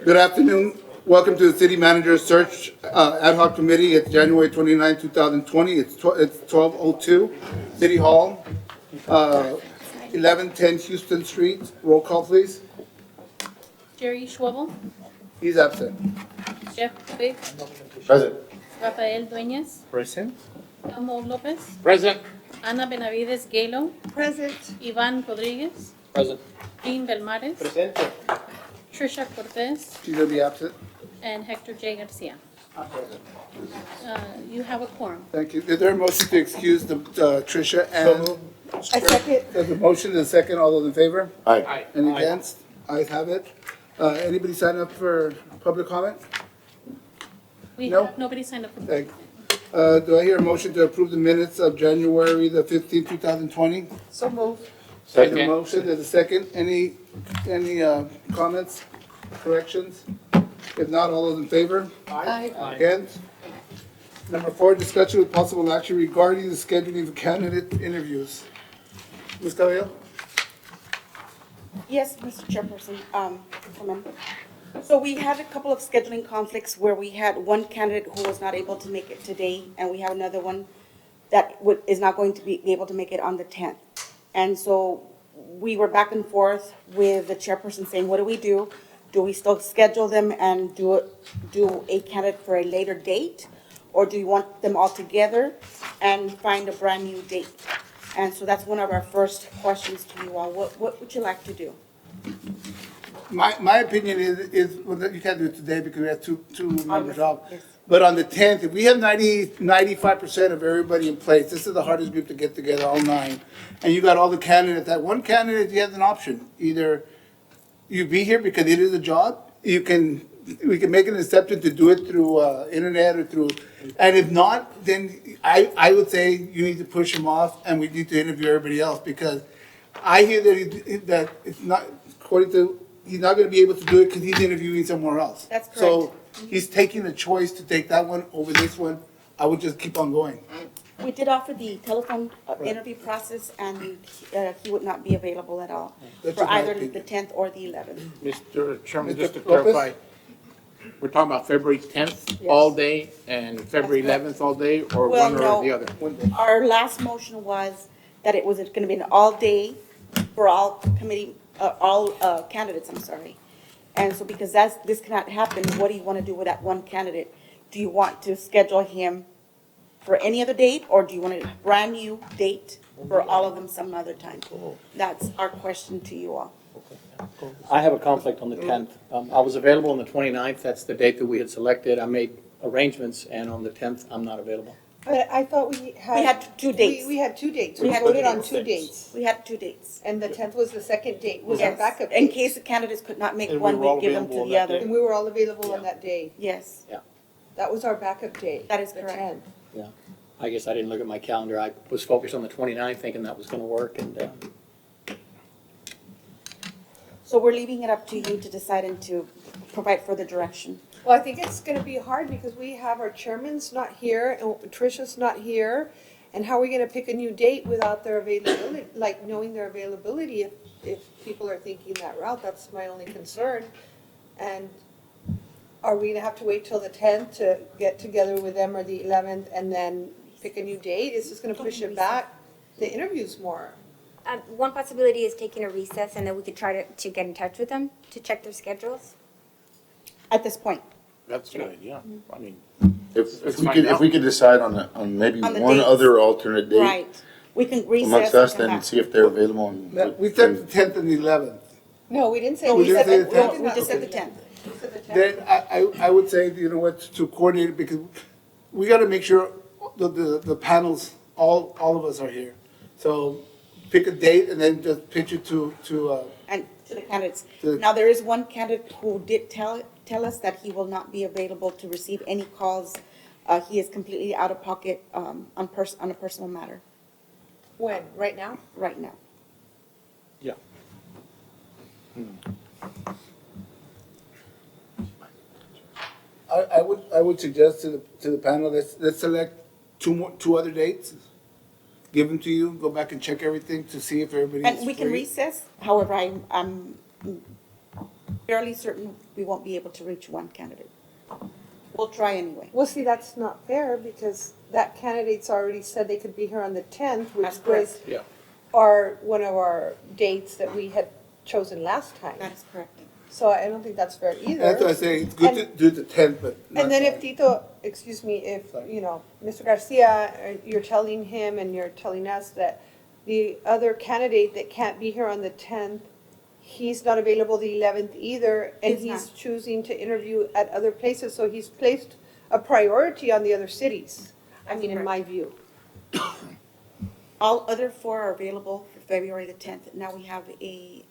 Good afternoon. Welcome to the City Manager Search Ad Hoc Committee. It's January 29, 2020. It's 12:02. City Hall, 1110 Houston Street. Roll call, please. Jerry Schwabel, He's absent. Jeff Big, Present. Rafael Dueñas, Present. Elmo Lopez, Present. Ana Benavides Galo, Present. Iván Rodriguez, Present. Jean Belmares, Present. Trisha Cortez, She's going to be absent. and Hector J. Garcia. You have a quorum. Thank you. Is there a motion to excuse Tricia and? I second. There's a motion and a second. All those in favor? Aye. Any against? Ayes have it. Anybody sign up for public comment? We No. have, nobody signed up for Thank you. Do I hear a motion to approve the minutes of January the 15th, 2020? So moved. There's a Second. motion, there's a second. Any comments, corrections? If not, all those in favor? Aye. Against? Number 4, discussion with possible action regarding the scheduling of candidate interviews. Ms. Cabello? Yes, Mr. Chairperson, Councilman. So we had a couple of scheduling conflicts where we had one candidate who was not able to make it today, and we have another one that is not going to be able to make it on the 10th. And so we were back and forth with the chairperson saying, what do we do? Do we still schedule them and do a candidate for a later date? Or do you want them all together and find a brand-new date? And so that's one of our first questions to you all. What would you like to do? My opinion is well, that you can't do it today because we have two members out. Yes. But on the 10th, if we have 95% of everybody in place, this is the hardest group to get together, all 9. And you got all the candidates, that one candidate, you have an option. Either you be here because it is a job, we can make an exception to do it through internet or through, and if not, then I would say you need to push him off and we need to interview everybody else because I hear that it's not, according to, he's not gonna be able to do it because he's interviewing somewhere else. That's correct. So he's taking the choice to take that one over this one. I would just keep on going. We did offer the telephone interview process, and he would not be available at all That's for just my either opinion. the 10th or the 11th. Mr. Chairman, Mr. just to Lopez? clarify, we're talking about February 10th Yes. all day and February That's 11th all day, or Well, one or no. the other? Our last motion was that it was going to be an all-day for all committee, all candidates, I'm sorry. And so because this cannot happen, what do you want to do with that one candidate? Do you want to schedule him for any other date, or do you want a brand-new date for all of them some other time? That's our question to you all. I have a conflict on the 10th. I was available on the 29th. That's the date that we had selected. I made arrangements, and on the 10th, I'm not available. But I thought we had. We had 2 dates. We had 2 dates. We We had voted 2 on dates. 2 dates. We had 2 dates. And the 10th was the second date, was our Yes. backup In date. case the candidates could not make And we one, were all we'd give them to available the on that other. And we were all available on that day. Yes, That was our backup date. That is the correct. 10th. Yeah. I guess I didn't look at my calendar. I was focused on the 29th, thinking that was going to work, and so we're leaving it up to you to decide and to provide further direction. Well, I think it's gonna be hard because we have our chairman's not here and Tricia's not here. And how are we gonna pick a new date without their availability, like knowing their availability if people are thinking that route? That's my only concern. And are we gonna have to wait till the 10th to get together with them or the 11th and then pick a new date? Is this gonna push it back, the interviews more? One possibility is taking a recess, and then we could try to get in touch with them to check their schedules. At this point, That's good, yeah. I mean, If Let's we find could, if out. we could decide on maybe On the one dates. other alternate date right. We can recess. amongst us, and come then back. see if they're available. We said the 10th and the 11th. No, we didn't say. No, we didn't said, say that- the 10th? no, we just said the 10th. Then I would say, you know what, to coordinate it, because we gotta make sure the panels, all of us are here. So pick a date and then just pitch it to, And to the candidates. To- Now, there is one candidate who did tell us that he will not be available to receive any calls. He is completely out of pocket on a personal matter When, right now? right now. yeah. I would suggest to the panel, let's select two other dates. give them to you, go back and check everything to see if everybody's And we can free. recess, however, I'm fairly certain we won't be able to reach one candidate. We'll try anyway. Well, see, that's not fair because that candidate's already said they could be here on the 10th, which That's correct. was Yeah. one of our dates that we had chosen last time. That is correct. So I don't think that's fair either. That's why I say it's good to do the 10th, but not And then if the- Tito, excuse me, if, Mr. Garcia, you're telling him and you're telling us that the other candidate that can't be here on the 10th, he's not available the 11th either, and He's he's not. choosing to interview at other places, so he's placed a priority on the other cities, I mean, in my view. All other four are available for February the 10th. Now we have a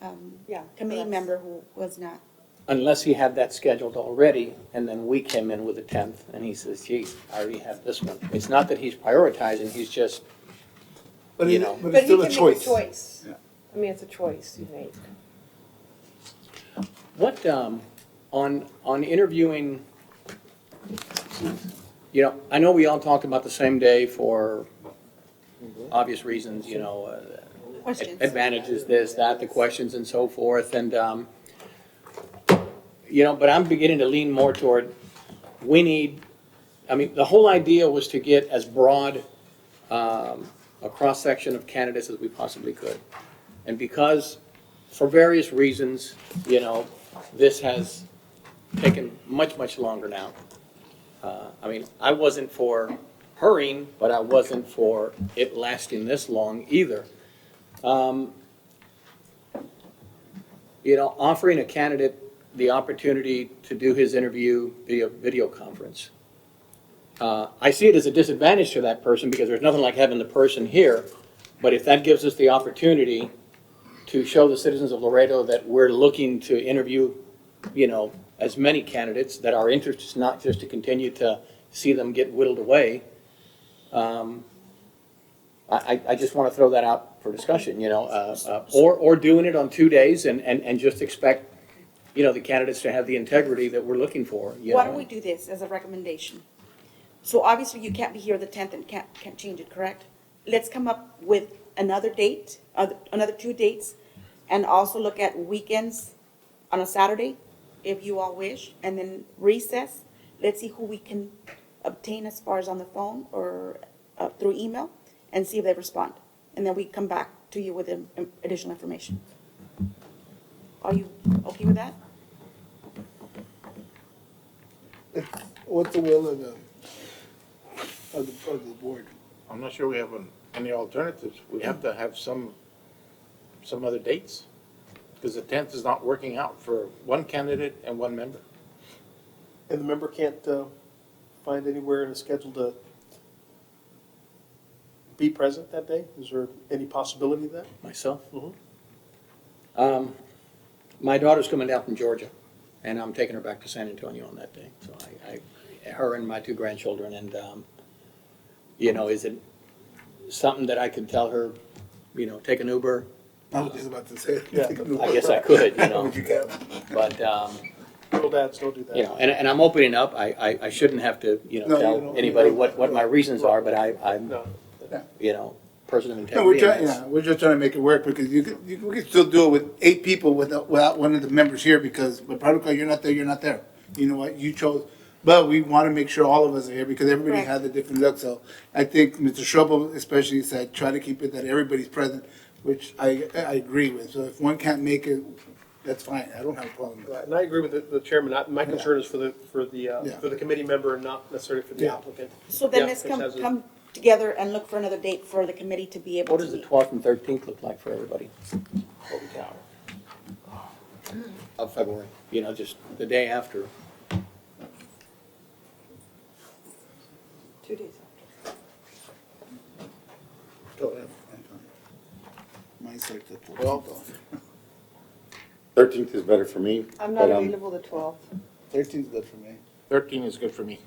Yeah, committee that's- member who was not. Unless he had that scheduled already, and then we came in with the 10th, and he says, geez, I already have this one. It's not that he's prioritizing, he's just, but you it- know. but But it's he still a can choice. make a choice. Yeah. I mean, it's a choice you make. what, on interviewing, I know we all talked about the same day for obvious reasons, Questions. advantages, this, that, the questions and so forth, and, but I'm beginning to lean more toward, the whole idea was to get as broad a cross-section of candidates as we possibly could. And because, for various reasons, this has taken much, much longer now. I wasn't for hurrying, but I wasn't for it lasting this long either. Offering a candidate the opportunity to do his interview via video conference. I see it as a disadvantage to that person because there's nothing like having the person here. But if that gives us the opportunity to show the citizens of Laredo that we're looking to interview, as many candidates, that our interest is not just to continue to see them get whittled away. I just want to throw that out for discussion, or doing it on 2 days and just expect, the candidates to have the integrity that we're looking for. Why don't we do this as a recommendation? So obviously you can't be here the 10th and can't change it, correct? Let's come up with another date, another 2 dates, and also look at weekends on a Saturday, if you all wish, and then recess. Let's see who we can obtain as far as on the phone or through email, and see if they respond. And then we come back to you with additional information. Are you okay with that? What's the will of the board? I'm not sure we have any alternatives. We have to have some other dates. Because the 10th is not working out for one candidate and one member. And the member can't find anywhere in the schedule to be present that day? Is there any possibility of that? Myself? Mhm. My daughter's coming down from Georgia, and I'm taking her back to San Antonio on that day. So her and my 2 grandchildren, and, is it something that I could tell her, take an Uber? I was just about to say. Yeah. I guess I could, But you can't. but, Little dads don't do that. and I'm opening up. I shouldn't have to, No, you tell don't. anybody what my reasons are, but I'm, No. person of No, integrity. we're and trying, that's- we're just trying to make it work because we can still do it with 8 people without one of the members here because by protocol, you're not there, you're not there. You know what, you chose, but we want to make sure all of us are here because everybody Correct. has a different look. So I think Mr. Strobel especially said, try to keep it that everybody's present, which I agree with. So if one can't make it, that's fine. I don't have a problem with Right, that. and I agree with the chairman. My concern is for the Yeah. committee member and not necessarily for the Yeah. applicant. So then Yeah, let's which has a- come together and look for another date for the committee to be able What to does the meet. 12th and 13th look like for everybody? Of February, just the day after. 2 days. Mine's like the 12th. Well- 13th is better for me. I'm not but, available the 12th. 13th is good for me. 13 is good for me.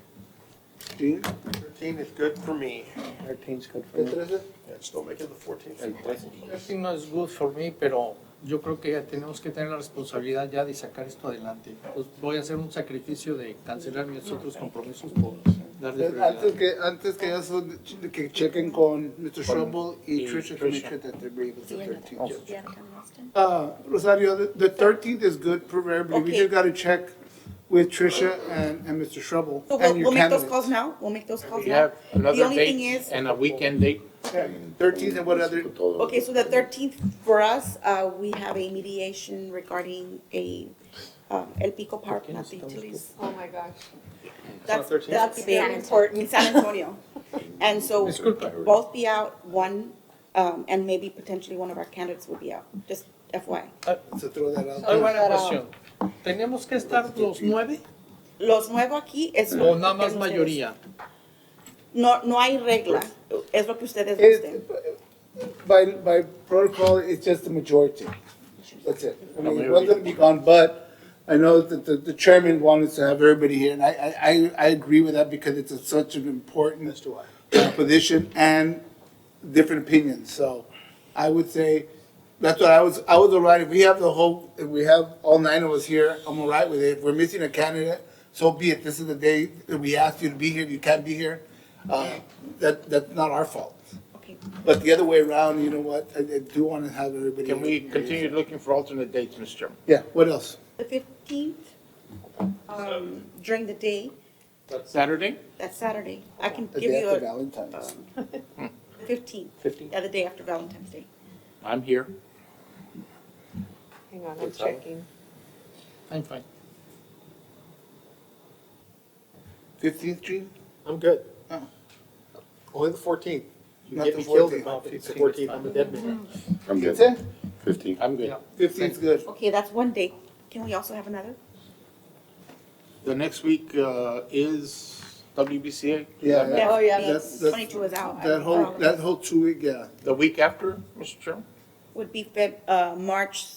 Gene? 13 is good for me. 13th's good for ¿Qué me. 13? Yeah, just don't make it the 14th. El 13. Everything no es good for me, pero yo creo que tenemos que tener la responsabilidad ya de sacar esto adelante. Pues voy a hacer un sacrificio de cancelar mis otros compromisos por darle prioridad. Antes que eso, que chequen con Mr. Schrubbel y y Tricia to make Tricia. sure that they're able to 13th. Oh. Yeah, County Austin. Rosario, the 13th is good for everybody. We Okay. just gotta check with Tricia and Mr. Schrubbel So and your we'll make those candidates. calls now, we'll make those calls We now. have The another only thing date is, and a weekend date. 13th and what other? okay, so the 13th for us, we have a mediation regarding a, El Pico Power Plant utilities. Oh, my gosh. That's, 13th? that's San very Antonio. important, in San Antonio. And so Disculpa. both be out, one, and maybe potentially one of our candidates will be out, just FYI. So throw that out. Hay buena cuestión. ¿Tenemos que estar los 9 Los nuevos aquí es. o nada más es ustedes. mayoría? No hay regla, es lo que ustedes It- gusten. By protocol, it's just the majority. That's it. I mean, one's gonna be gone, but I know that the chairman wanted to have everybody here, and I agree with that because it's such an important As do I. position and different opinions, so I would say, that's what I was all right, if we have if we have all 9 of us here, I'm all right with it. If we're missing a candidate, so be it, this is the day that we asked you to be here, if you can't be here, that's not our fault. Okay. But the other way around, you know what, I do wanna have everybody. Can we here. continue looking for alternate dates, Mr. Chairman? Yeah, what else? The 15th, during the day, Saturday? that's Saturday. I can The give day you after a, Valentine's. 15th, yeah, the day after Valentine's Day. I'm here. Hang on, I'm checking. I'm fine. 15th, Gene? I'm good. Oh. Only the 14th. You Not get the me killed 14th. about the 14th, I'm a dead man. I'm What's good. that? 15. I'm good. Yeah. 15th's good. Okay, that's one date. Can we also have another? The next week is WBCA? Yeah, Yeah. Oh, yeah, That's- 22 is out. that whole 2 week, yeah. The week after, Mr. Chairman? Would be March,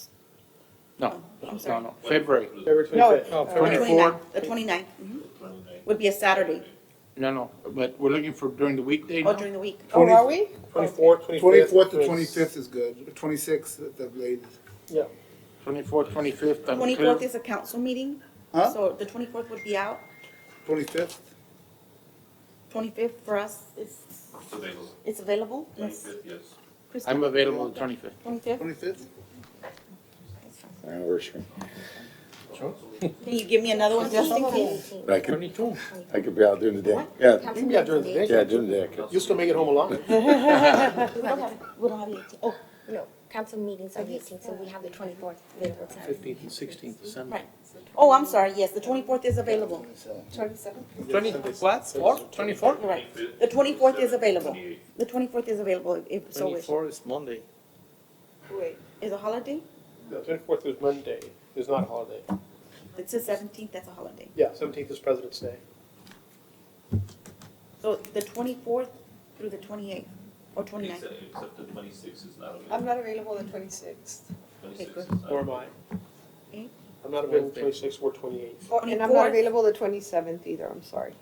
No, I'm sorry. no, February. February No. 25th. No, 24? The 29th. Would be a Saturday, No, but we're looking for during the weekday or now? during the week. Oh, are we? 24th, 25th. 24th to 25th is good, 26th at the latest. Yeah. 24th, 25th, I'm clear. 24th is a council meeting, Huh? so the 24th would be out. 25th? 25th for us is, it's available? Yes. Kristen? I'm available the 25th. 25th? 25th? Anniversary. Can you give me another one just in case? But I could, 22. I could be out during the day. Yeah, You can be out during the day. yeah, during the day I could. You'll still make it home alone. We don't have the 18th. Oh, no, council meetings are the 18th, so we have the 24th available Saturday. 15th and 16th of Sunday. Right. Oh, I'm sorry, yes, the 24th is available. 20, what? 4? 24? You're right. The 24th is available. The 24th is available if so wish. 24 is Monday. Wait. Is a holiday? The 24th is Monday, it's not a holiday. It's the 17th, that's a holiday. Yeah, 17th is President's Day. So the 24th through the 28th, or 29th. Except the 26th is not I'm available. not available the 26th. 26th good. is not Or am I? Okay. I'm not available 26th or 28th. Oh, and I'm 24th. not available the 27th either, I'm sorry.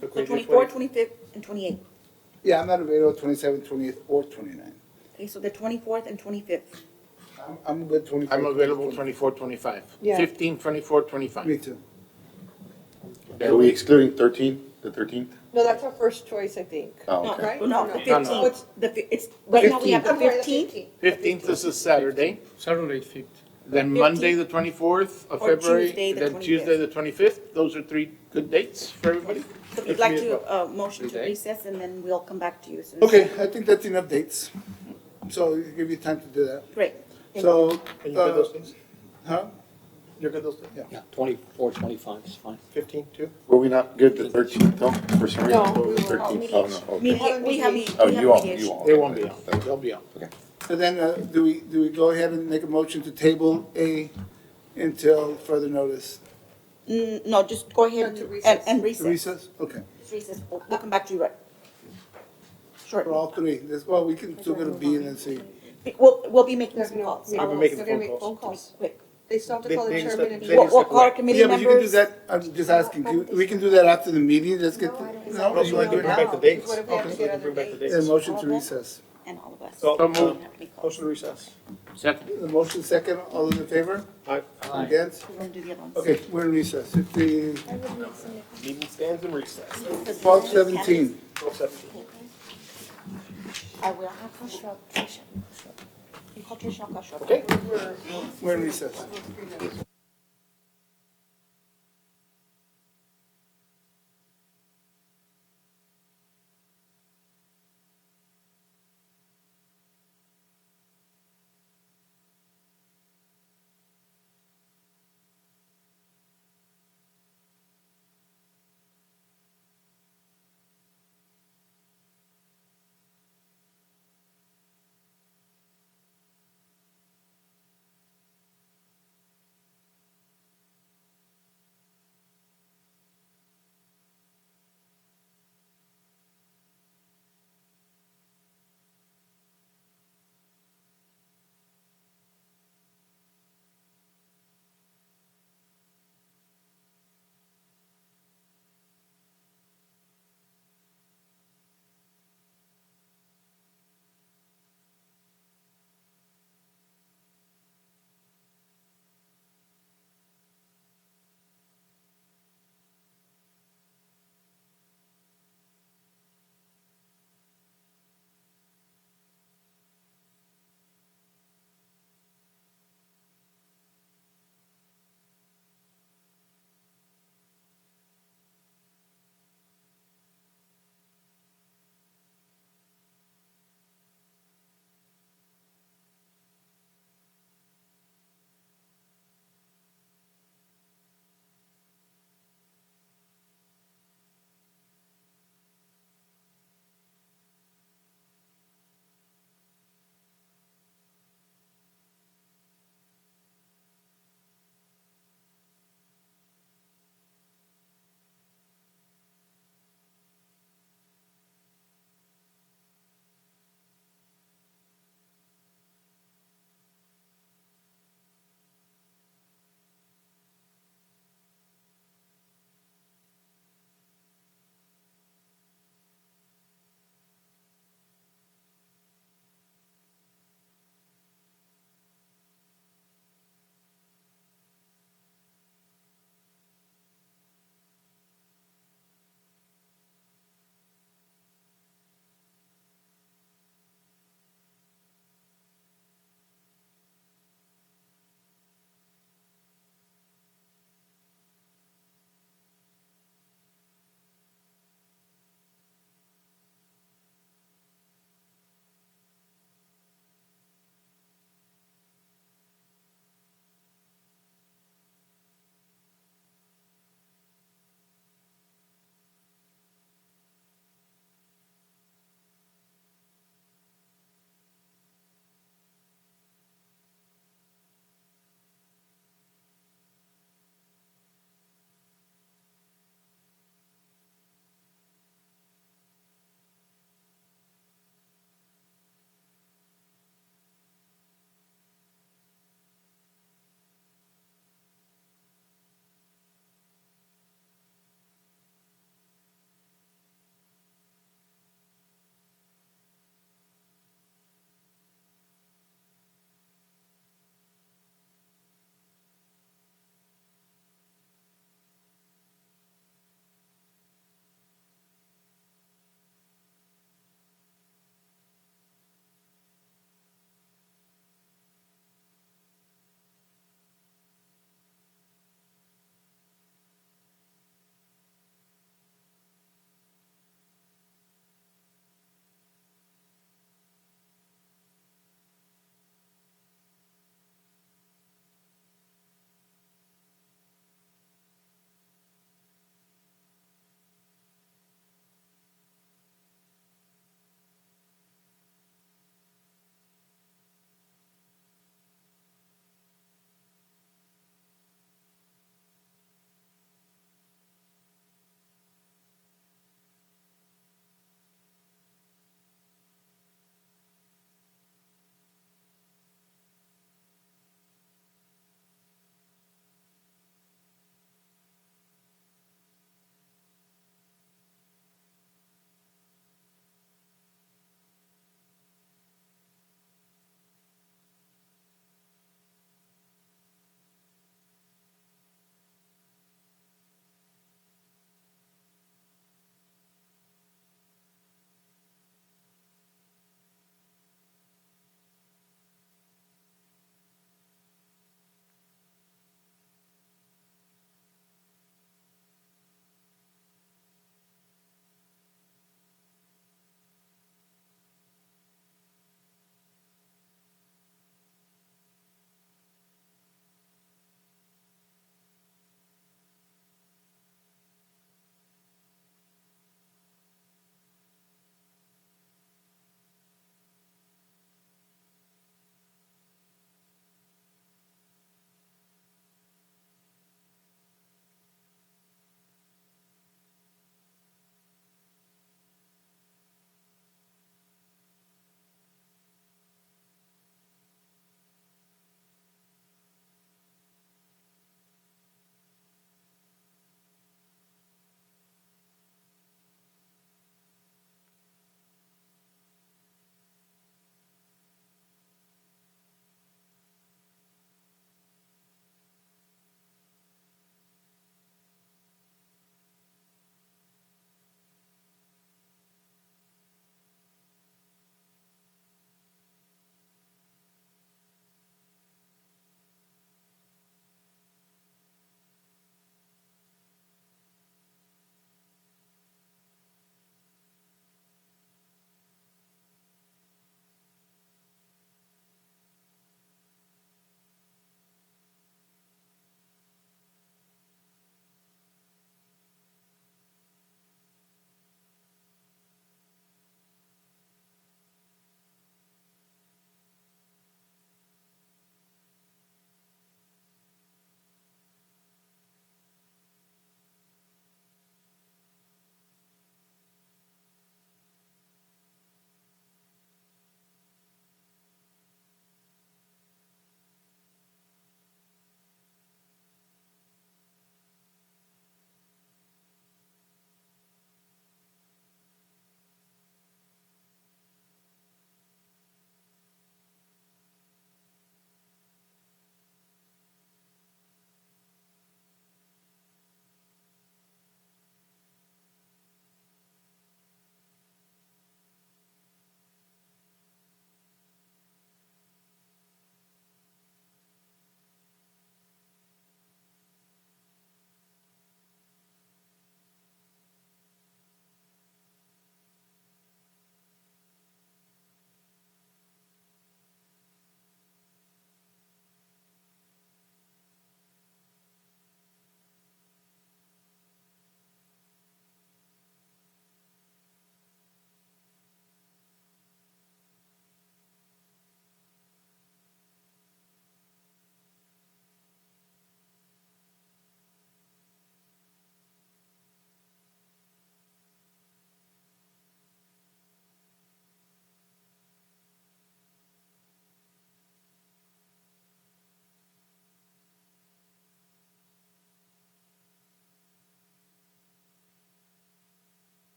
So Could we do 24th, 25th, and 28th. Yeah, I'm not available 27th, 28th, or 29th. Okay, so the 24th and 25th. I'm good 25th. I'm available 24, 25. Yeah. 15, 24, 25. Me too. Are we excluding 13, the 13th? No, that's our first choice, I think. Oh, No, okay. Right? no, No. the No, 15th. no. What's- It's, right now we have the I'm sorry, 15th. 15th is a Saturday, Saturday 5th. then 15th. Monday, the 24th of Or February, Tuesday, the then 25th. Tuesday, the 25th. Those are 3 good dates for everybody? So if you'd like to, motion to Okay. recess, and then we'll come back to you as soon as. Okay, I think that's enough dates. So it'll give you time to do that. Great. Thank you. So, Are you good those days? huh? You're good those days? Yeah, 24, 25 is fine. 15 too? Were we not good the 13th though, for some reason? No, What was we were 13th? Oh, no, okay. We have, Oh, we have you all, mediation. you all. They won't be out. They'll be out. So then, do we go ahead and make a motion to table A until further notice? No, just go ahead And to and recess. recess. Recess? Okay. Recess. We'll come back to you right. For Shortly. all 3. Well, we can still go to B and then C. We'll be making They're some gonna, calls. I'll be making they're gonna phone make calls. phone calls. Quick. They still have to call the They chairman and. step We'll call our committee Yeah, but you can do members. that, I'm just asking, we can do that after the meeting, let's get, no, No, you so wanna do bring it back now? the dates. What if we have to Okay, get we can bring other back the dates? Yeah, dates. motion to recess. and all of us. So, So moved. Have to be called. motion to recess. Second. The motion second, all those in favor? Aye. Against? We're gonna do the other ones. Okay, we're in recess. It's the Meeting stands in recess. 12:17. 12:17. I will. I'll call Trisha. You call Tricia, I'll call Short. Okay. We're in recess.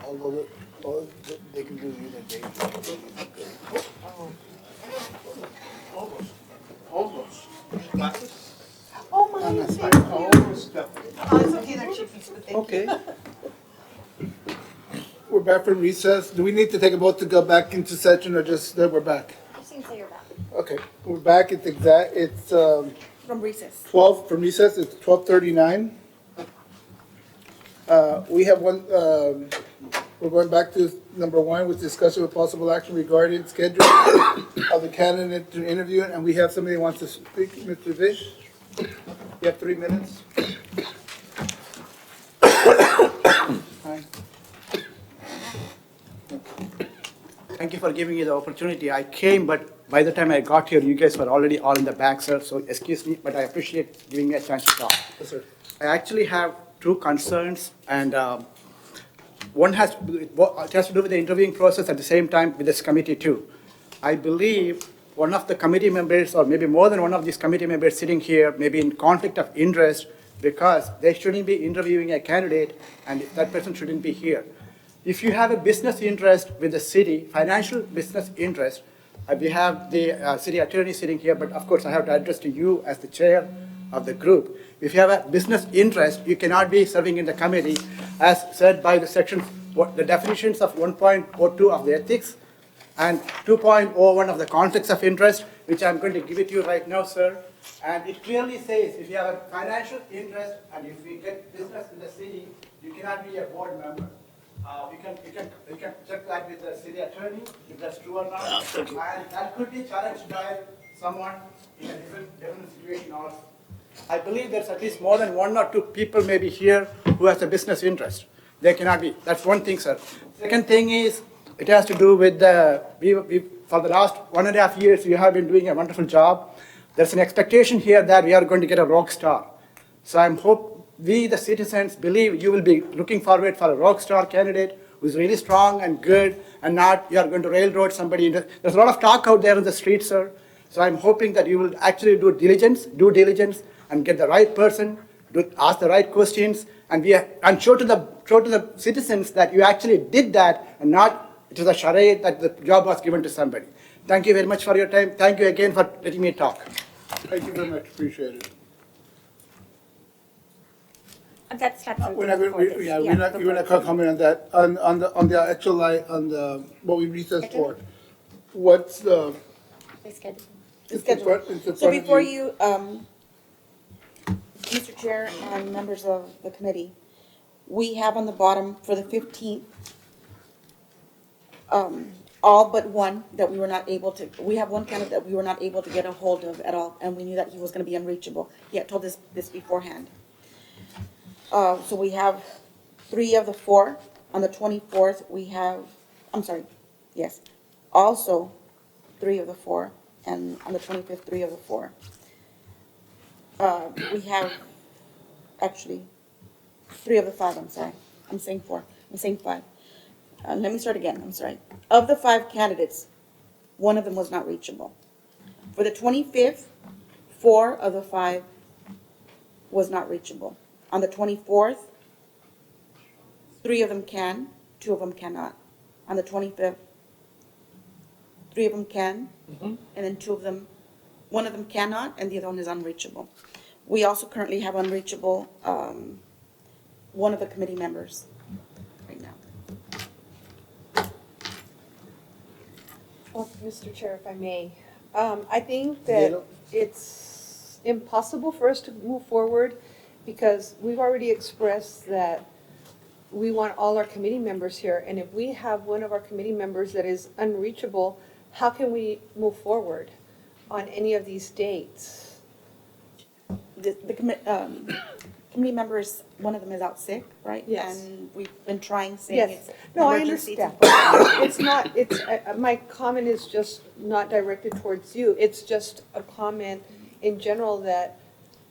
Although they can do either day. Almost. Glasses? Oh, my, I'm not thank sorry. you. Almost. Oh, it's okay, they're cheapies, but thank you. Okay. We're back from recess. Do we need to take a vote to go back into session or just that we're back? Just need to say you're back. Okay, we're back. It's From recess. 12 from recess. It's 12:39. We have one, we're going back to number 1 with discussion with possible action regarding schedule of the candidate to interview, and we have somebody who wants to speak, Mr. Vish. You have 3 minutes. Hi. Thank you for giving me the opportunity. I came, but by the time I got here, you guys were already all in the back, sir, so excuse me, but I appreciate giving me a chance to talk. Yes, sir. I actually have 2 concerns, and one has it has to do with the interviewing process at the same time with this committee too. I believe one of the committee members, or maybe more than one of these committee members sitting here, may be in conflict of interest because they shouldn't be interviewing a candidate and that person shouldn't be here. If you have a business interest with the city, financial business interest, we have the city attorney sitting here, but of course I have to address to you as the chair of the group. If you have a business interest, you cannot be serving in the committee as said by the section, the definitions of 1.02 of the ethics and 2.01 of the conflicts of interest, which I'm going to give it to you right now, sir. And it clearly says if you have a financial interest and if you get business in the city, you cannot be a board member. You can check that with the city attorney, if that's true or not. And that could be challenged by someone in a different situation also. I believe there's at least more than 1 or 2 people maybe here who has a business interest. They cannot be. That's one thing, sir. Second thing is, it has to do with for the last 1.5 years, you have been doing a wonderful job. There's an expectation here that we are going to get a rock star. So we, the citizens, believe you will be looking forward for a rock star candidate who's really strong and good, and not you are going to railroad somebody. There's a lot of talk out there in the street, sir. So I'm hoping that you will actually do due diligence, and get the right person, ask the right questions, and show to the citizens that you actually did that, and not it is a charade that the job was given to somebody. Thank you very much for your time. Thank you again for letting me talk. Thank you very much. Appreciate it. That's We're not going to comment on that. On the actual what we recessed for. What's the? Reschedule. It's in front So of before you, Mr. Chair and members of the committee, we have on the bottom for the 15th, all but one that we were not able to, we have one candidate that we were not able to get a hold of at all, and we knew that he was going to be unreachable. He had told us this beforehand. So we have 3 of the 4. On the 24th, we have, I'm sorry, yes, also 3 of the 4, and on the 25th, 3 of the 4. We have, actually, 3 of the 5, I'm sorry. I'm saying 4. I'm saying 5. Let me start again, I'm sorry. Of the 5 candidates, 1 of them was not reachable. For the 25th, 4 of the 5 was not reachable. On the 24th, 3 of them can, 2 of them cannot. On the 25th, 3 of them can, and then 2 of them, 1 of them cannot, and the other one is unreachable. We also currently have unreachable 1 of the committee members right now. Well, Mr. Chair, if I may, I think that it's impossible for us to move forward because we've already expressed that we want all our committee members here. And if we have one of our committee members that is unreachable, how can we move forward on any of these dates? The committee members, one of them is out sick, right? Yes. And we've been trying, saying Yes, it's no, I emergency. understand. It's not, my comment is just not directed towards you. It's just a comment in general that,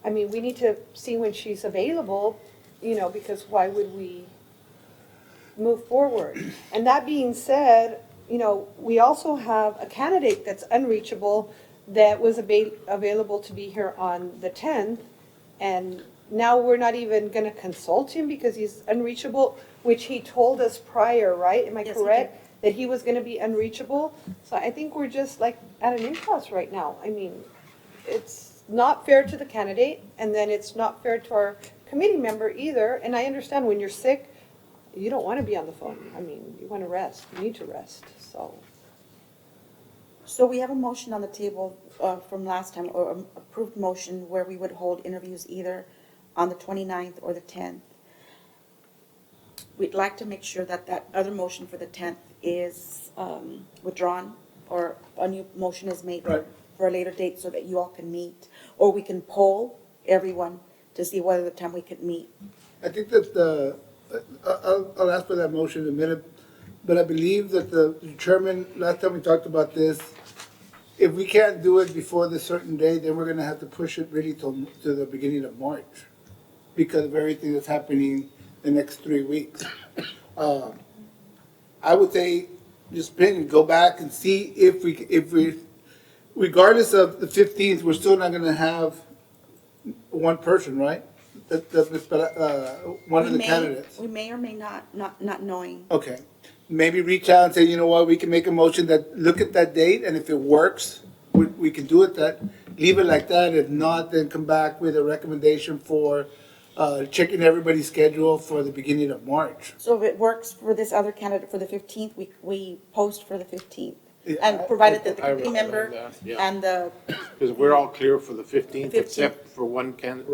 I mean, we need to see when she's available, because why would we move forward? And that being said, we also have a candidate that's unreachable that was available to be here on the 10th. And, now we're not even gonna consult him because he's unreachable, which he told us prior, right? Am I Yes, he correct? That he was gonna be unreachable. So I think we're just like at an impasse right now. I mean, it's not fair to the candidate, and then it's not fair to our committee member either. And I understand when you're sick, you don't wanna be on the phone. I mean, you wanna rest, you need to rest, so. So we have a motion on the table from last time, or approved motion, where we would hold interviews either on the 29th or the 10th. We'd like to make sure that that other motion for the 10th is withdrawn, or a new motion is made Right. for a later date so that you all can meet. Or we can poll everyone to see whether the time we could meet. I think that I'll ask for that motion in a minute, but I believe that the chairman, last time we talked about this, if we can't do it before this certain day, then we're gonna have to push it really to the beginning of March because of everything that's happening the next 3 weeks. I would say, just go back and see if we, regardless of the 15th, we're still not gonna have one person, right? One of the candidates. We may or may not knowing. Okay, maybe reach out and say, you know what, we can make a motion that, look at that date, and if it works, we can do it leave it like that. If not, then come back with a recommendation for, checking everybody's schedule for the beginning of March. So if it works for this other candidate for the 15th, we post for the 15th. Yeah, And provided that the I committee member recommend that, yeah. and the, Because we're all clear for the 15th, 15th. except for one candidate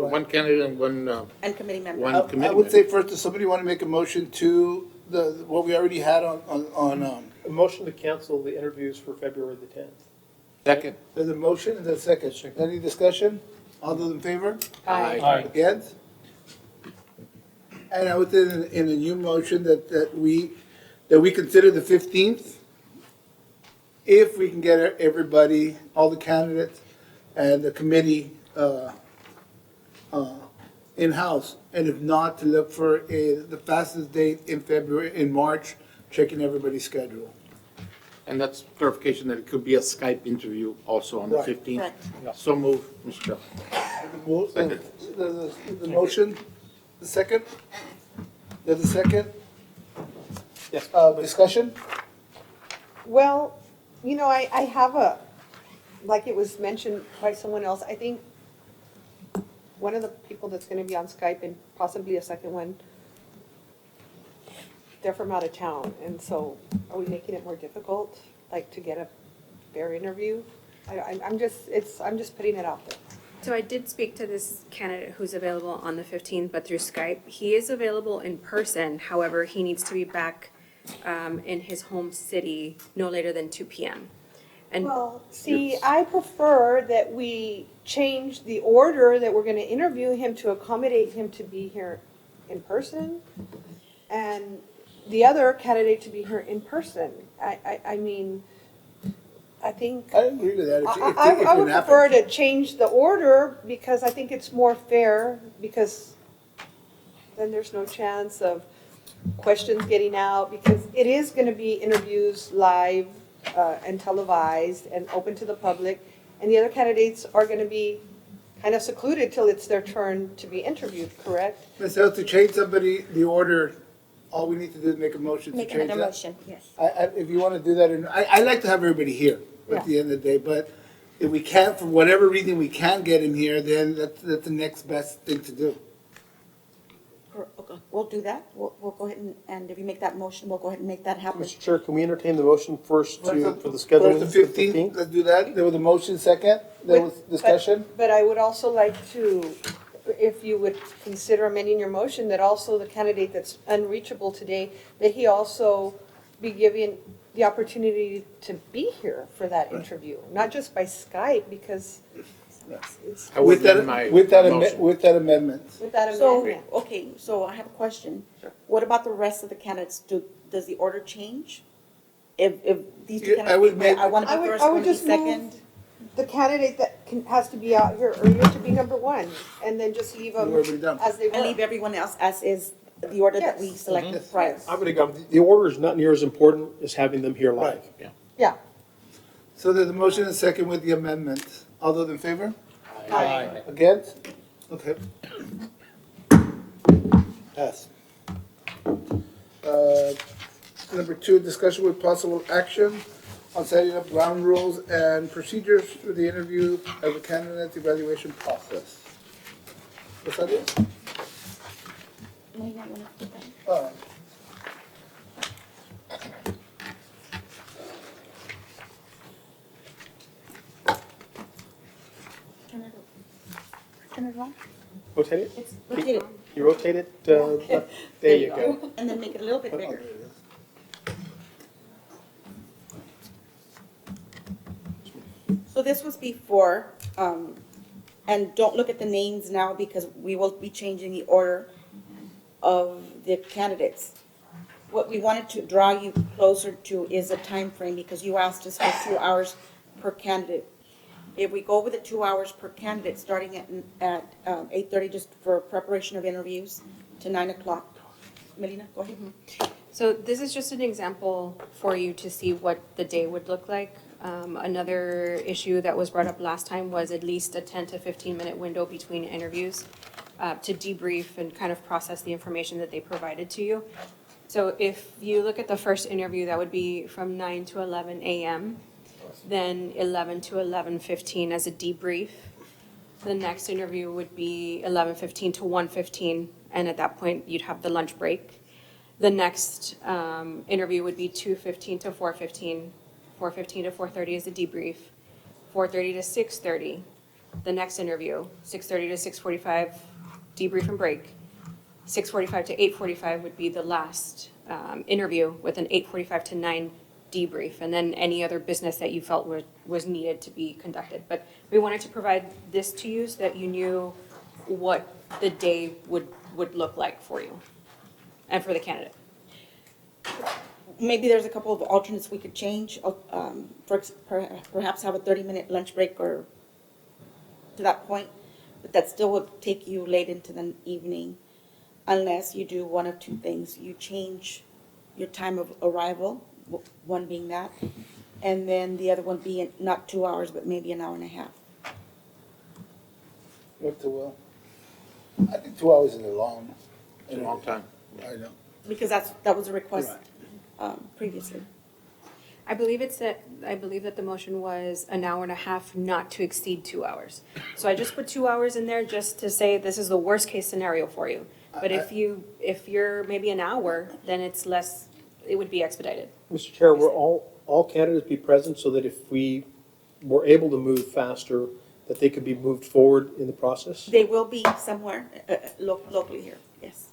and one, and committee member. One- I would say first, does somebody want to make a motion to what we already had on, A motion to cancel the interviews for February the 10th. second. there's a motion and a second. Any discussion? All those in favor? Aye. Against? And I would say in a new motion that we consider the 15th, if we can get everybody, all the candidates and the committee in-house, and if not, to look for the fastest date in March, checking everybody's schedule. And that's clarification that it could be a Skype interview also on the Right. 15th. Correct. So move, Mr. Chair. Second. The motion, the second? There's a second? Yes. Discussion? Well, you know, I have like it was mentioned by someone else, I think one of the people that's gonna be on Skype and possibly a second one, they're from out of town, and so are we making it more difficult, like to get a fair interview? I'm just putting it out there. So I did speak to this candidate who's available on the 15th, but through Skype. He is available in person, however, he needs to be back in his home city no later than 2 p.m. And Well, see, I prefer that we change the order that we're gonna interview him to accommodate him to be here in person, and the other candidate to be here in person. I mean, I think. I agree with that. If I it would happens. prefer to change the order because I think it's more fair, because then there's no chance of questions getting out, because it is gonna be interviews live and televised and open to the public, and the other candidates are gonna be kind of secluded till it's their turn to be interviewed, correct? Ms. Hill, to change the order, all we need to do is make a motion to Make change another that. motion, yes. If you want to do that, and I like to have everybody here at the end of the day, but if we can't, for whatever reason, we can't get him here, then that's the next best thing to do. Okay, we'll do that. We'll go ahead and if you make that motion, we'll go ahead and make that happen. Mr. Chair, can we entertain the motion first for the First, scheduling? the for 15th, let's do that. There was a motion second, there was discussion. But I would also like to, if you would consider amending your motion, that also the candidate that's unreachable today, that he also be given the opportunity to be here for that interview, not just by Skype, because it's I would amend my motion. With that amendment. with that So, amendment. okay, so I have a question. What about the rest of the candidates? Does the order change? If these two Yeah, candidates, I would make- I want to I be would, first, I I would want to be just move second. the candidate that has to be out here earlier to be number one, and then just leave them We're already done. as they And leave were. everyone else as is the order that we Yes. selected prior. I would agree. The order is not near as important as having them here live. Right. Yeah. So there's a motion and second with the amendment. All those in favor? Aye. Against? Okay. Pass. Number 2, discussion with possible action on setting up ground rules and procedures for the interview of the candidate evaluation process. What's that is? Oh. Turn it around. Rotate it? It's rotated. You rotate it, left. There you go. And then make it a little bit Oh, bigger. there it is. So this was before, and don't look at the names now because we will be changing the order of the candidates. What we wanted to draw you closer to is a time frame because you asked us for 2 hours per candidate. If we go with the 2 hours per candidate, starting at 8:30, just for preparation of interviews, to 9 o'clock. Melina, go ahead. So this is just an example for you to see what the day would look like. Another issue that was brought up last time was at least a 10 to 15-minute window between interviews to debrief and kind of process the information that they provided to you. So if you look at the first interview, that would be from 9 to 11 a.m., then 11 to 11:15 as a debrief. The next interview would be 11:15 to 1:15, and at that point, you'd have the lunch break. The next interview would be 2:15 to 4:15, 4:15 to 4:30 is a debrief, 4:30 to 6:30, the next interview, 6:30 to 6:45, debrief and break. 6:45 to 8:45 would be the last interview with an 8:45 to 9 debrief, and then any other business that you felt was needed to be conducted. But we wanted to provide this to you so that you knew what the day would look like for you and for the candidate. Maybe there's a couple of alternates we could change, perhaps have a 30-minute lunch break or to that point, but that still would take you late into the evening unless you do one of two things. You change your time of arrival, one being that, and then the other one being not 2 hours, but maybe an hour and a half. What the well? I think 2 hours is a long. It's a long time. I know. Because that was a request previously. I believe that the motion was an hour and a half, not to exceed 2 hours. So I just put 2 hours in there just to say this is the worst case scenario for you. But if you're maybe an hour, then it's less, it would be expedited. Mr. Chair, will all candidates be present so that if we were able to move faster, that they could be moved forward in the process? They will be somewhere locally here, yes.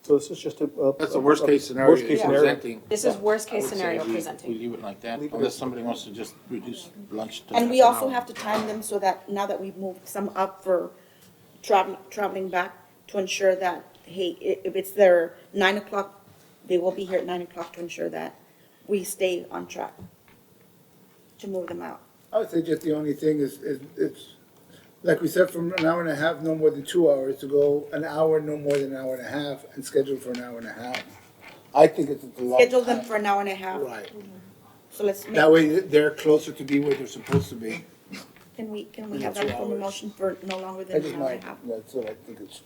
So this is just a. That's the worst case scenario Worst case you're scenario. presenting. This is worst I case would say scenario we presenting. leave it like that, Leave it. unless somebody wants to just reduce lunch to. And we half an also hour. have to time them so that now that we've moved some up for traveling back, to ensure that, hey, if it's their 9 o'clock, they will be here at 9 o'clock to ensure that we stay on track to move them out. I would say just the only thing is it's, like we said, from an hour and a half, no more than 2 hours, to go an hour, no more than an hour and a half, and schedule for an hour and a half. I think it's a long Schedule them time. for an hour and a half. Right. So let's make, That way they're closer to be where they're supposed to be. can we in have the that 2 from a hours. motion for no longer I than just an hour might, and a half? that's what I think it's.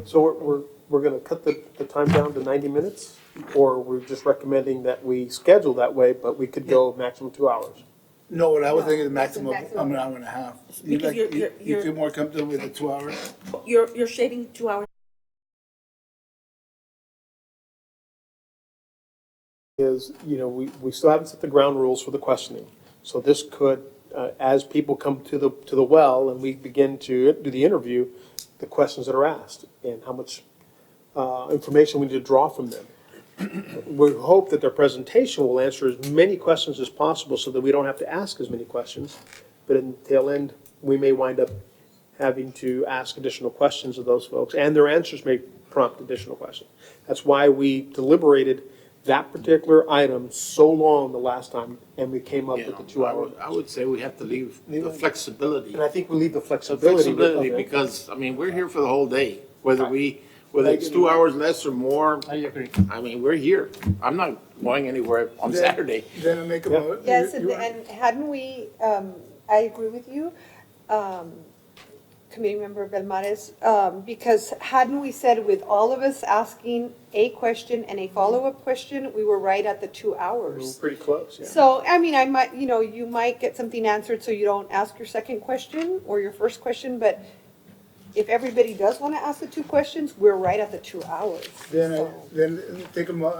So we're gonna cut the time down to 90 minutes? Or we're just recommending that we schedule that way, but we could go maximum 2 hours? No, what I was thinking is maximum of an hour and a half. You Because like, you you're- feel more comfortable with the 2 hours? You're shaving 2 hours. Is, we still haven't set the ground rules for the questioning. So this could, as people come to the well and we begin to do the interview, the questions that are asked and how much information we need to draw from them. We hope that their presentation will answer as many questions as possible so that we don't have to ask as many questions. But in the tail end, we may wind up having to ask additional questions of those folks, and their answers may prompt additional questions. That's why we deliberated that particular item so long the last time, and we came up You with the know, 2 hours. I would say we have to leave the flexibility. And I think we leave the The flexibility. flexibility, because, I mean, we're here for the whole day, whether it's 2 hours less or more. I agree. I mean, we're here. I'm not going anywhere on Then- Saturday. Then I make a Yeah. vote. Yes, and hadn't we, I agree with you, Committee Member Belmares, because hadn't we said with all of us asking a question and a follow-up question, we were right at the 2 We're hours. pretty close, yeah. So, I mean, I might, you might get something answered so you don't ask your second question or your first question, but if everybody does want to ask the 2 questions, we're right at the 2 hours. Then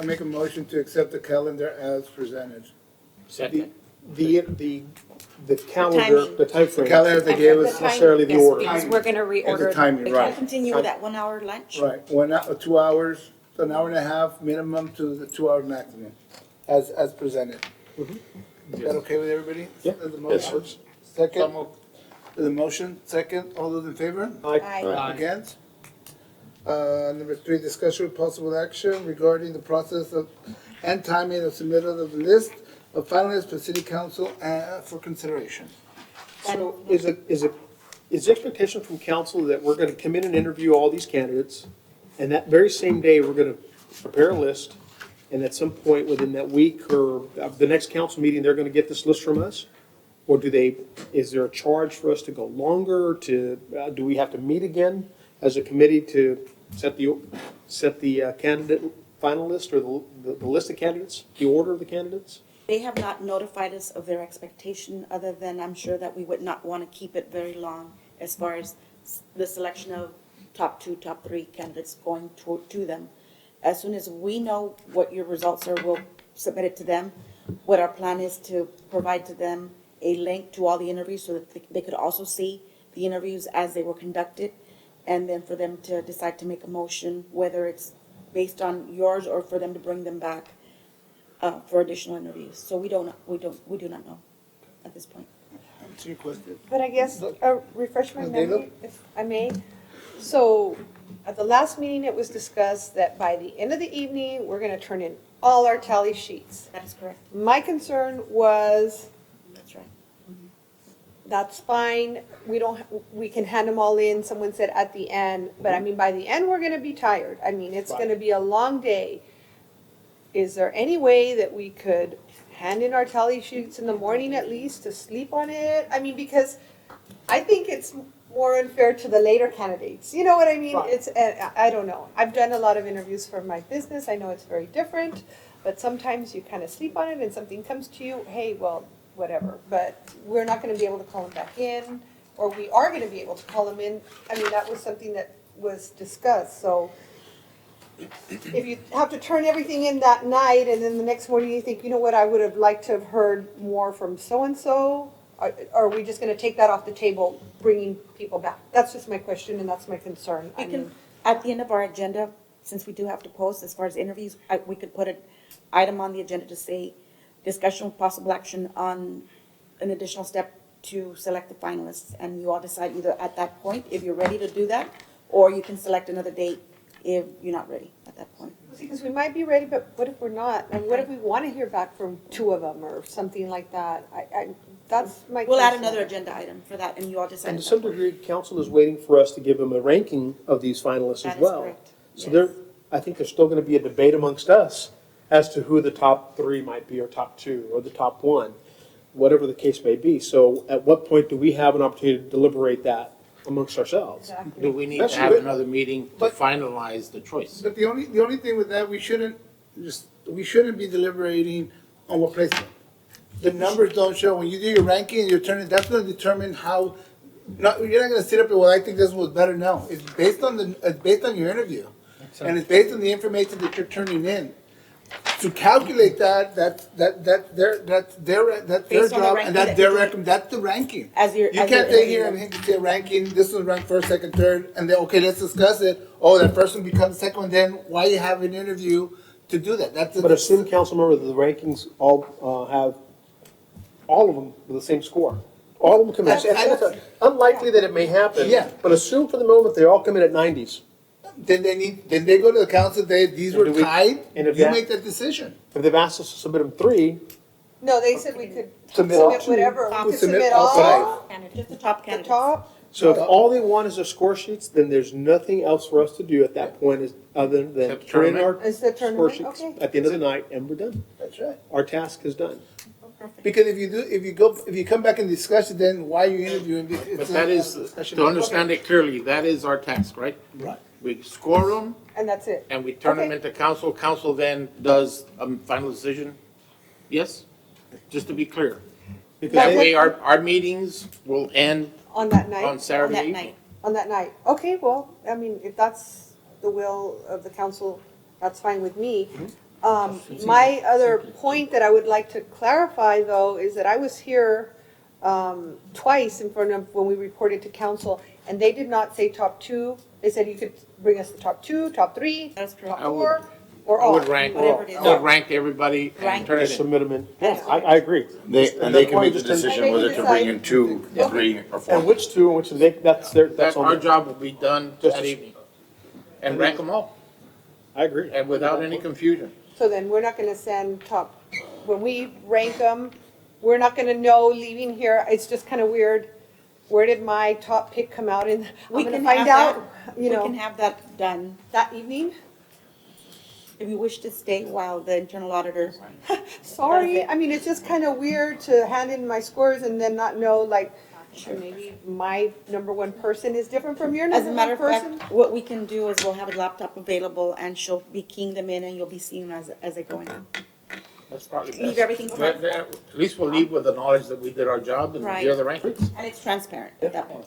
make a motion to accept the calendar as presented. Second. The calendar, timing. the timeframe. The calendar they gave us, The time- Necessarily the Yes, order. because we're gonna and the reorder. timing, We right. can continue with that 1 hour lunch. Right, 2 hours, an hour and a half minimum to the 2 hour maximum, as presented. Is that okay with everybody? Yeah. The Yes, motion? sir. Second? The motion, second, all those in favor? Aye. Aye. Against? Number 3, discussion with possible action regarding the process of, and timing of submittal of the list of finalists for city council for consideration. So is the expectation from council that we're gonna come in and interview all these candidates, and that very same day, we're gonna prepare a list, and at some point within that week or the next council meeting, they're gonna get this list from us? Or is there a charge for us to go longer, do we have to meet again as a committee to set the candidate finalist or the list of candidates, the order of the candidates? They have not notified us of their expectation, other than I'm sure that we would not want to keep it very long as far as the selection of top 2, top 3 candidates going to them. As soon as we know what your results are, we'll submit it to them. What our plan is to provide to them a link to all the interviews so that they could also see the interviews as they were conducted, and then for them to decide to make a motion, whether it's based on yours or for them to bring them back for additional interviews. So we do not know at this point. Answer your question. But I guess, refresh my Ms. memory, Dalo? if I may. So, at the last meeting, it was discussed that by the end of the evening, we're gonna turn in all our tally sheets. That is correct. My concern was, That's right. that's fine, we can hand them all in, someone said at the end, but I mean, by the end, we're gonna be tired. I mean, it's gonna be a long day. Is there any way that we could hand in our tally sheets in the morning at least to sleep on it? I mean, because I think it's more unfair to the later candidates. You know what I mean? Right. It's, I don't know. I've done a lot of interviews for my business. I know it's very different, but sometimes you kind of sleep on it and something comes to you, hey, well, whatever. But we're not gonna be able to call them back in, or we are gonna be able to call them in. I mean, that was something that was discussed, so if you have to turn everything in that night and then the next morning you think, you know what, I would have liked to have heard more from so-and-so, are we just gonna take that off the table, bringing people back? That's just my question and that's my concern. We can, at the end of our agenda, since we do have to post as far as interviews, we could put an item on the agenda to say, discussion with possible action on an additional step to select the finalists. And you all decide either at that point, if you're ready to do that, or you can select another date if you're not ready at that point. Because we might be ready, but what if we're not? And what if we wanna hear back from 2 of them or something like that? That's my concern. We'll add another agenda item for that, and you all decide. And to at some that point. degree, council is waiting for us to give them a ranking of these finalists as That is well. correct. So Yes. I think there's still gonna be a debate amongst us as to who the top 3 might be, or top 2, or the top 1, whatever the case may be. So at what point do we have an opportunity to deliberate that amongst ourselves? Exactly. Do we need to That's have good. another meeting to But- finalize the choice? But the only thing with that, we shouldn't be deliberating on what placement. The numbers don't show, when you do your ranking, you're turning, that's gonna determine how, you're not gonna sit up and, well, I think this was better, no. It's based on your interview. And it's based on the information that you're turning in. To calculate that's their Based on the job, ranking and that that's their you're recommend, that's the ranking. As you're- You as can't you're say here, interviewing and say ranking, this was ranked first, second, third, and then, okay, let's discuss it. Oh, that first one becomes second one, then why you have an interview to do that? That's But assume, council member, that the rankings all have, all of them with the same score. All of them come in. And it's unlikely that it may happen. Yeah. But assume for the moment they all come in at 90s. Then they go to the council, these were And do we- tied, and if you that- make that decision. If they've asked us to submit them 3, No, they said we could Submit all submit whatever. two. We could Submit submit all all, Just the top the candidates. top. so if all they want is their score sheets, then there's nothing else for us to do at that point other than Except turn in our tournament? Is the score tournament, sheets okay. at the end of the night, and we're done. That's right. Our task is done. Because if you come back and discuss it, then why are you interviewing? But that is, to understand it clearly, that is our task, right? Right. We score them And that's it. and we turn them Okay. into council. Council then does a final decision. Yes? Just to be clear. That way our meetings will end On that night? on Saturday that evening. night. On that night. Okay, well, I mean, if that's the will of the council, that's fine with me. My other point that I would like to clarify, though, is that I was here twice in front of, when we reported to council, and they did not say top two. They said you could bring us the top two, top three, That's correct. top four, or I all. would rank, Whatever it is. I would rank everybody and Rank. turn it in. Submit them in. Yeah, I agree. And they can make the Just turn- decision whether to bring in 2, 3, or 4. And which two, and which, that's their, That that's on our them. job will be done Just that as- evening. And rank them all, I agree. and without any confusion. So then we're not gonna send top, when we rank them, we're not gonna know leaving here, it's just kinda weird. Where did my top pick come out in? We I'm gonna can find have out, that, you we can know, have that done that evening. if you wish to stay while the internal auditor. Sorry, I mean, it's just kinda weird to hand in my scores and then not know, like, maybe my number one person is different from your As number a one matter of person. fact, what we can do is we'll have a laptop available and she'll be keying them in and you'll be seeing them as they're going on. That's probably Leave best. everything At least we'll leave with the knowledge that we did our job and Right. here are the rankings. And it's transparent at that point.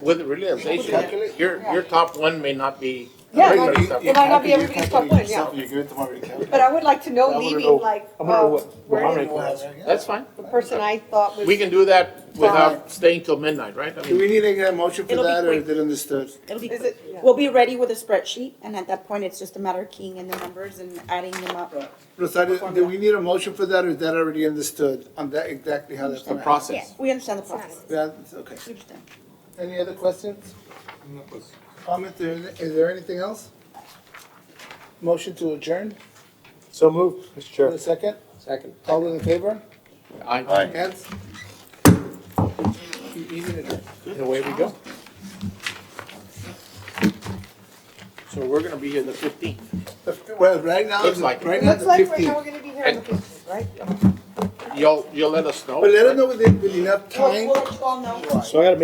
With the realization, your top one may not be. Yeah, everybody's top it one. might not be everybody's top one, yeah. You give it to Marvin County. But I would like to know I wanna leaving, know- like, I wanna know what where my did ranking was. That's fine. the person I thought was. We can do that without staying till midnight, right? I Do we mean, need to get a motion for It'll be that, or quick. is it understood? It'll be Is quick. it? Yeah. We'll be ready with a spreadsheet and at that point, it's just a matter of keying in the numbers and adding them up. Rosario, do we need a motion for that, or is that already understood on that, exactly how that's the gonna happen? process. We understand the process. Yeah, okay. We understand. Any other questions? Comments, is there anything else? Motion to adjourn, So moved, Mr. for Chair. a second? Second. All those in favor? I, Aye. Hands? Easy to adjourn. And away we go. so we're gonna be here the 15th. Well, right now, Looks like it. right It now, looks the like right now 15th. we're gonna be here on the fifteenth, right? You'll let us know. But let us know with enough time. We'll let you all know. So I gotta make